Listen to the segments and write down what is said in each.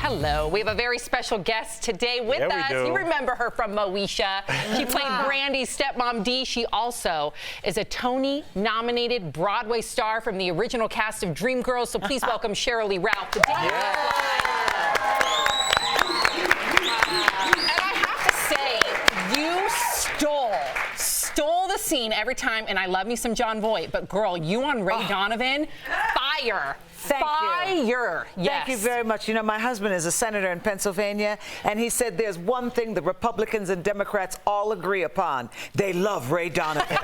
Hello. We have a very special guest today with us. You remember her from Moesha. She played Brandy's stepmom Dee. She also is a Tony-nominated Broadway star from the original cast of Dreamgirls. So please welcome Sheryl Lee Ralph today. And I have to say, you stole the scene every time, and I love me some John Voight, but girl, you on Ray Donovan, fire. Thank you. Yes. Thank you very much. You know, my husband is a senator in Pennsylvania, and he said there's one thing the Republicans and Democrats all agree upon. They love Ray Donovan.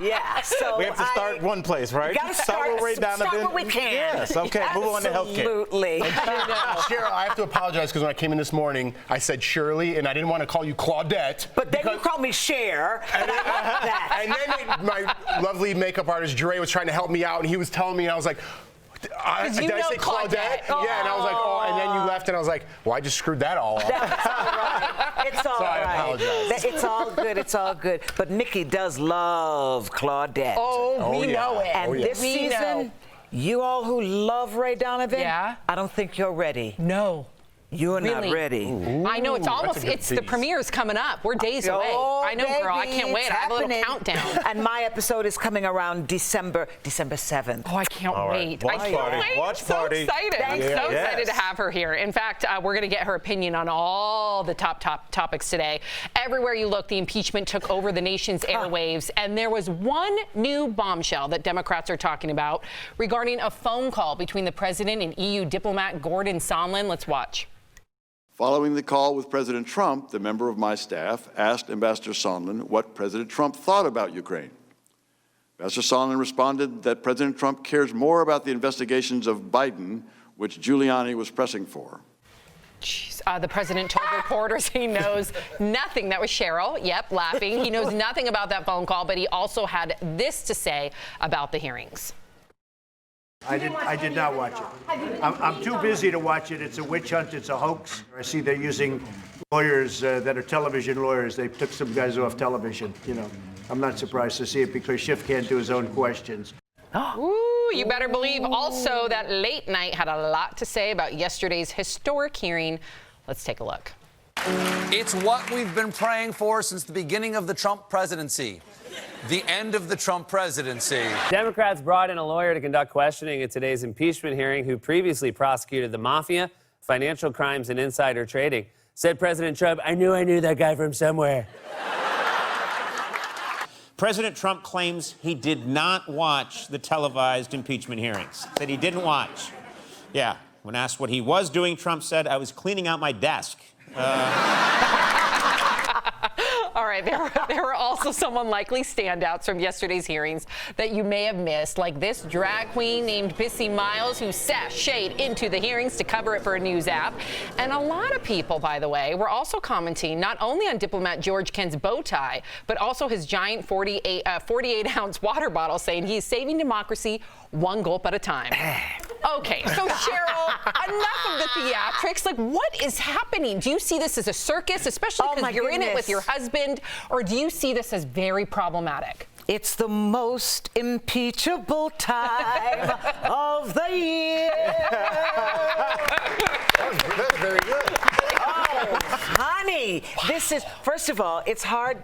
Yeah, so we have to start one place, right? Gotta start with Ray Donovan. Start where we can. Yes, okay, move on to healthcare. Absolutely. Cheryl, I have to apologize because when I came in this morning, I said Shirley, and I didn't want to call you Claudette. But then you called me Cher. And then my lovely makeup artist, Dre, was trying to help me out, and he was telling me, and I was like, did I say Claudette? Yeah, and I was like, oh, and then you left, and I was like, well, I just screwed that all up. That's all right. It's all so right. I apologize. It's all good. It's all good. But Nikki does love Claudette. We know it. And this season, you all who love Ray Donovan, I don't think you're ready. No. You're not ready. I know, it's almost, the premiere's coming up. We're days away. I know, girl, I can't wait. I have a little countdown. And my episode is coming around December 7th. Oh, I can't wait. Watch I can't party. wait. Watch party. So excited. I'm so excited to have her here. In fact, we're going to get her opinion on all the top topics today. Everywhere you look, the impeachment took over the nation's airwaves, and there was one new bombshell that Democrats are talking about regarding a phone call between the president and EU diplomat Gordon Sondland. Let's watch. Following the call with President Trump, the member of my staff asked Ambassador Sondland what President Trump thought about Ukraine. Ambassador Sondland responded that President Trump cares more about the investigations of Biden, which Giuliani was pressing for. The president told reporters he knows nothing. That was Sheryl, laughing. He knows nothing about that phone call, but he also had this to say about the hearings. I did not watch it. I'm too busy to watch it. It's a witch hunt. It's a hoax. I see they're using lawyers that are television lawyers. They took some guys off television. You know, I'm not surprised to see it because Schiff can't do his own questions. Ooh, you better believe also that Late Night had a lot to say about yesterday's historic hearing. Let's take a look. It's what we've been praying for since the beginning of the Trump presidency. The end of the Trump presidency. Democrats brought in a lawyer to conduct questioning at today's impeachment hearing who previously prosecuted the mafia, financial crimes, and insider trading. Said President Trump, I knew that guy from somewhere. President Trump claims he did not watch the televised impeachment hearings. That he didn't watch. Yeah, when asked what he was doing, Trump said, I was cleaning out my desk. All right, there were also some unlikely standouts from yesterday's hearings that you may have missed, like this drag queen named Bissy Miles who sashayed into the hearings to cover it for a news app. And a lot of people, by the way, were also commenting not only on diplomat George Kent's bow tie, but also his giant 48-ounce water bottle, saying he's saving democracy one gulp at a time. Okay, so Sheryl, enough of the theatrics. Like, what is happening? Do you see this as a circus, especially because you're in it with your husband, or do you see this as very problematic? It's the most impeachable time of the year. That's very good. Oh, honey, this is, first of all, it's hard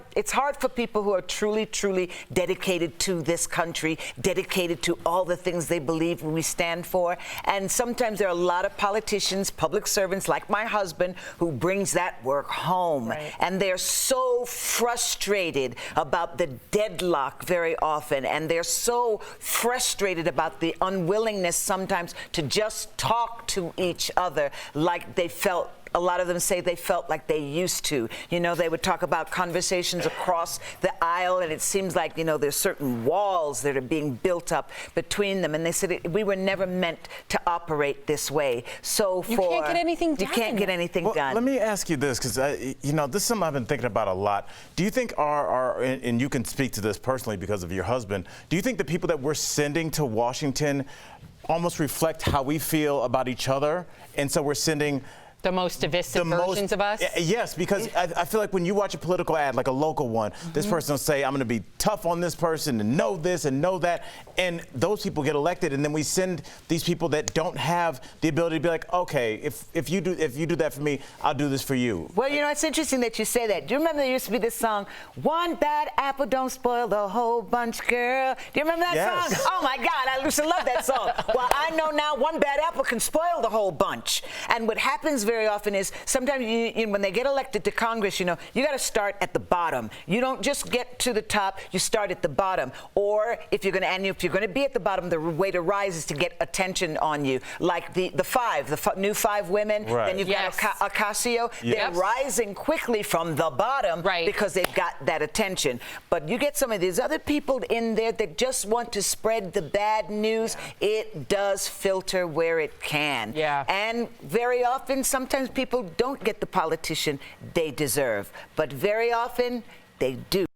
for people who are truly dedicated to this country, dedicated to all the things they believe we stand for. And sometimes there are a lot of politicians, public servants like my husband, who brings that work home. Right. And they're so frustrated about the deadlock very often. And they're so frustrated about the unwillingness sometimes to just talk to each other like they felt. A lot of them say they felt like they used to. You know, they would talk about conversations across the aisle, and it seems like, you know, there's certain walls that are being built up between them. And they said we were never meant to operate this way. So you can't get anything done. You can't get anything done. Let me ask you this, because, you know, this is something I've been thinking about a lot. Do you think and you can speak to this personally because of your husband, do you think the people that we're sending to Washington almost reflect how we feel about each other? And so we're sending The most divisive versions of us? Yes, because I feel like when you watch a political ad, like a local one, this person will say, I'm going to be tough on this person and know this and know that. And those people get elected, and then we send these people that don't have the ability to be like, okay, if you do that for me, I'll do this for you. Well, you know, it's interesting that you say that. Do you remember there used to be this song, "One bad apple don't spoil the whole bunch, girl"? Do you remember that Yes. song? Oh my God, I used to love that song. Well, I know now one bad apple can spoil the whole bunch. And what happens very often is sometimes when they get elected to Congress, you know, you got to start at the bottom. You don't just get to the top, you start at the bottom. Or if you're going to be at the bottom, the way to rise is to get attention on you. Like the new five women, Right. then you've got Ocasio. They're rising quickly from the bottom because they've got that attention. But you get some of these other people in there that just want to spread the bad news. It does filter where it can. Yeah. And very often, sometimes people don't get the politician they deserve. But very often, they do.